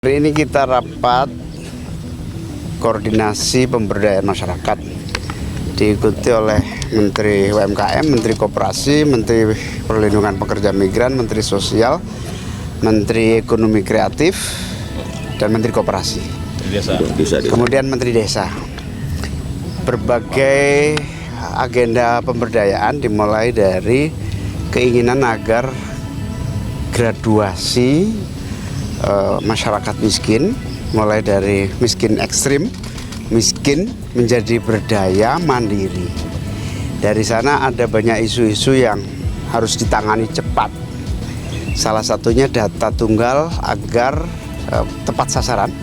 Hari ini kita rapat koordinasi pemberdayaan masyarakat diikuti oleh Menteri UMKM, Menteri Koperasi, Menteri Perlindungan Pekerja Migran, Menteri Sosial, Menteri Ekonomi Kreatif, dan Menteri Koperasi. Kemudian Menteri Desa. Berbagai agenda pemberdayaan dimulai dari keinginan agar graduasi masyarakat miskin, mulai dari miskin ekstrim, miskin menjadi berdaya mandiri. Dari sana ada banyak isu-isu yang harus ditangani cepat. Salah satunya data tunggal agar tepat sasaran.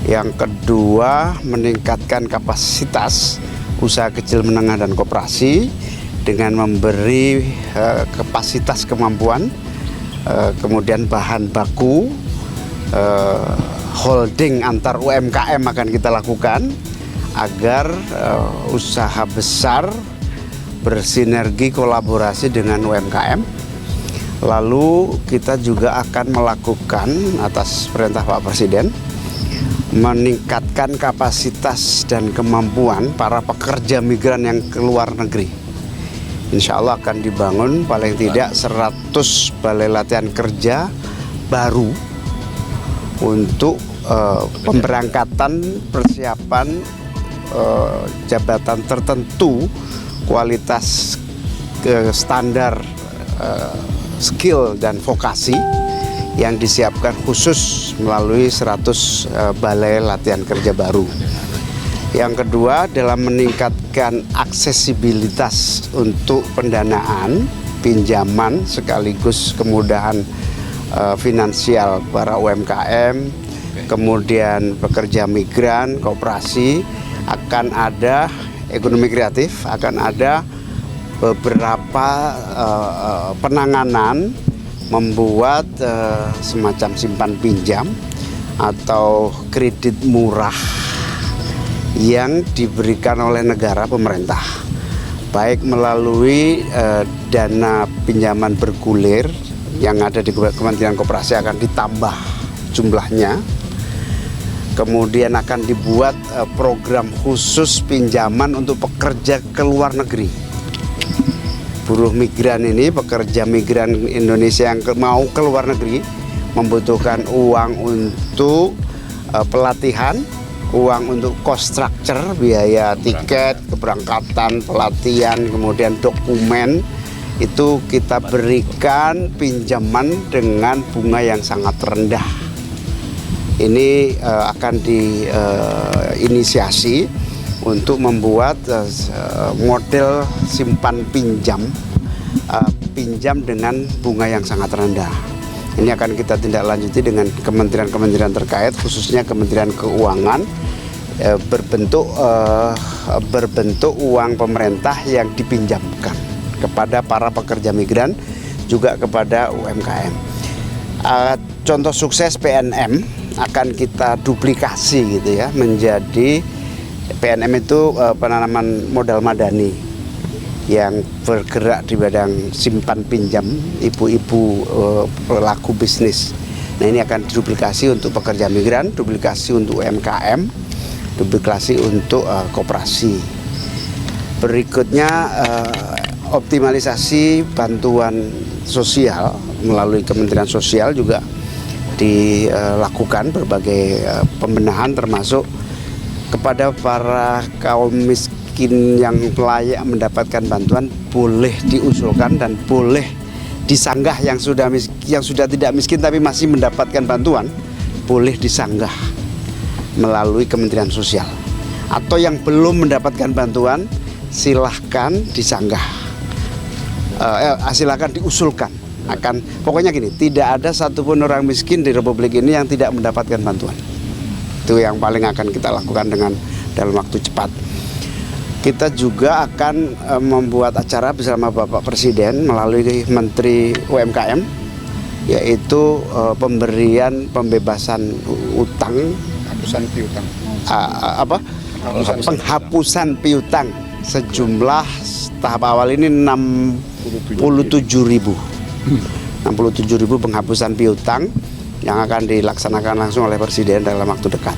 Yang kedua, meningkatkan kapasitas usaha kecil menengah dan koperasi dengan memberi kapasitas kemampuan, kemudian bahan baku, holding antar UMKM akan kita lakukan agar usaha besar bersinergi kolaborasi dengan UMKM. Lalu kita juga akan melakukan atas perintah Pak Presiden meningkatkan kapasitas dan kemampuan para pekerja migran yang ke luar negeri. Insya Allah akan dibangun paling tidak 100 balai latihan kerja baru untuk pemberangkatan persiapan jabatan tertentu kualitas standar skill dan vokasi yang disiapkan khusus melalui 100 balai latihan kerja baru. Yang kedua, dalam meningkatkan aksesibilitas untuk pendanaan, pinjaman sekaligus kemudahan finansial para UMKM, kemudian pekerja migran, koperasi, akan ada ekonomi kreatif, akan ada beberapa penanganan membuat semacam simpan pinjam atau kredit murah yang diberikan oleh negara pemerintah, baik melalui dana pinjaman bergulir yang ada di Kementerian Koperasi akan ditambah jumlahnya. Kemudian akan dibuat program khusus pinjaman untuk pekerja ke luar negeri. Buruh migran ini, pekerja migran Indonesia yang mau ke luar negeri membutuhkan uang untuk pelatihan, uang untuk cost structure, biaya tiket, keberangkatan, pelatihan, kemudian dokumen. Itu kita berikan pinjaman dengan bunga yang sangat rendah. Ini akan diinisiasi untuk membuat model simpan pinjam dengan bunga yang sangat rendah. Ini akan kita tindak lanjuti dengan kementerian-kementerian terkait, khususnya Kementerian Keuangan, berbentuk uang pemerintah yang dipinjamkan kepada para pekerja migran, juga kepada UMKM. Contoh sukses PNM akan kita duplikasi gitu ya, menjadi PNM itu penanaman modal madani yang bergerak di bidang simpan pinjam ibu-ibu pelaku bisnis. Nah, ini akan duplikasi untuk pekerja migran, duplikasi untuk UMKM, duplikasi untuk koperasi. Berikutnya optimalisasi bantuan sosial melalui Kementerian Sosial juga dilakukan berbagai pembenahan, termasuk kepada para kaum miskin yang layak mendapatkan bantuan boleh diusulkan dan boleh disanggah, yang sudah tidak miskin tapi masih mendapatkan bantuan boleh disanggah melalui Kementerian Sosial, atau yang belum mendapatkan bantuan silahkan disanggah. Silakan diusulkan. Pokoknya gini, tidak ada satupun orang miskin di Republik ini yang tidak mendapatkan bantuan. Itu yang paling akan kita lakukan dalam waktu cepat. Kita juga akan membuat acara bersama Bapak Presiden melalui Menteri UMKM, yaitu pembebasan utang, penghapusan piutang sejumlah tahap awal ini 67.000 penghapusan piutang yang akan dilaksanakan langsung oleh Presiden dalam waktu dekat.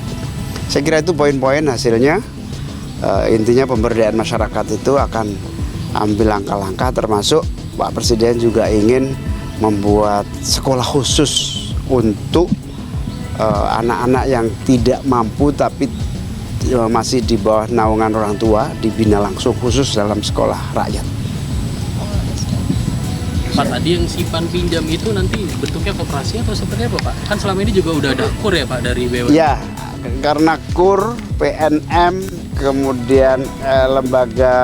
Saya kira itu poin-poin hasilnya. Intinya pemberdayaan masyarakat itu akan ambil langkah-langkah, termasuk Pak Presiden juga ingin membuat sekolah khusus untuk anak-anak yang tidak mampu tapi masih di bawah naungan orang tua, dibina langsung khusus dalam sekolah rakyat. Pak, tadi yang simpan pinjam itu nanti bentuknya koperasi atau seperti apa Pak? Kan selama ini juga udah ada KUR ya Pak dari BUMN? Ya, karena KUR, PNM, kemudian lembaga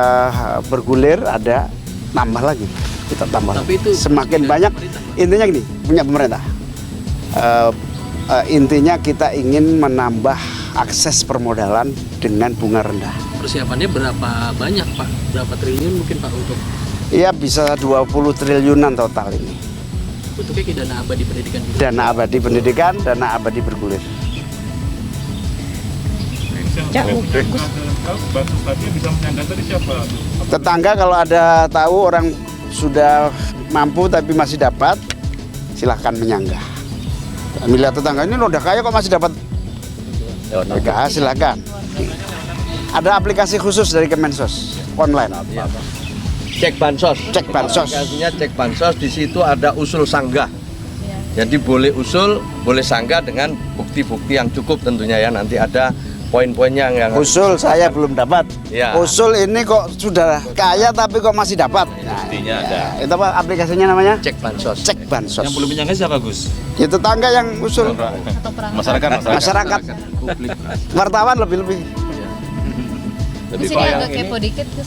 bergulir ada, tambah lagi, kita tambah. Tapi itu semakin banyak, intinya gini, punya pemerintah. Intinya kita ingin menambah akses permodalan dengan bunga rendah. Persiapannya berapa banyak Pak? Berapa triliun mungkin Pak untuk? Iya, bisa 20 triliunan total ini. Bentuknya kayak dana abadi pendidikan juga? Dana abadi pendidikan, dana abadi bergulir. Tetangga kalau ada tahu orang sudah mampu tapi masih dapat, silahkan menyanggah. Bila tetangga ini udah kaya kok masih dapat, ya silahkan. Ada aplikasi khusus dari Kemensos online. Cek bansos. Cek bansos. Aplikasinya cek bansos, di situ ada usul sanggah. Jadi boleh usul, boleh sanggah dengan bukti-bukti yang cukup tentunya ya. Nanti ada poin-poinnya yang usul saya belum dapat. Ya. Usul ini kok sudah kaya tapi kok masih dapat. Buktinya ada. Itu apa aplikasinya namanya? Cek bansos. Cek bansos. Yang belum menyangka siapa Gus? Ya tetangga yang usul. Masyarakat. Wartawan lebih-lebih. Di sini agak kepo dikit Gus.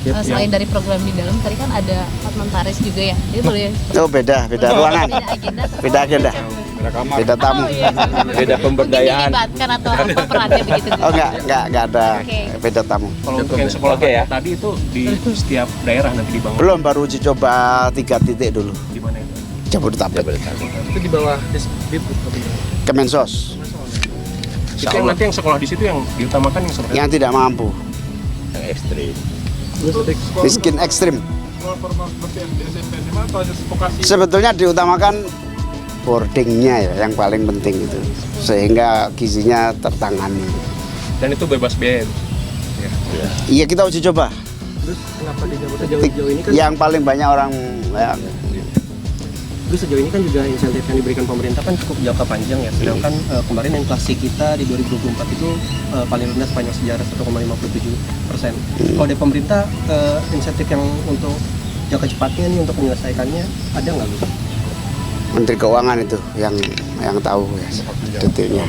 Selain dari program di dalam, tadi kan ada Hotman Paris juga ya. Jadi boleh. Oh beda ruangan. Beda agenda. Beda tamu. Beda pemberdayaan. Mungkin dilibatkan atau apa perannya begitu? Oh enggak ada. Beda tamu. Kalau untuk yang sekolah tadi itu di setiap daerah nanti dibangun. Belum, baru uji coba 3 titik dulu. Di mana itu? Jabodetabek. Itu di bawah Disdip. Kemensos. Itu yang nanti yang sekolah di situ yang diutamakan yang seperti Yang tidak mampu. Yang ekstrim. Miskin ekstrim. Sebetulnya diutamakan boardingnya ya, yang paling penting itu, sehingga gizinya tertangani. dan itu bebas biaya. Iya, kita uji coba. Terus kenapa di sejauh ini kan? Yang paling banyak orang ya, Terus sejauh ini kan juga insentif yang diberikan pemerintah kan cukup jangka panjang ya. Sedangkan kemarin inflasi kita di 2024 itu paling rendah sepanjang sejarah 1,57%. Kalau dari pemerintah insentif yang untuk jangka cepatnya nih untuk menyelesaikannya ada nggak Gus? Menteri Keuangan itu yang tahu ya detailnya.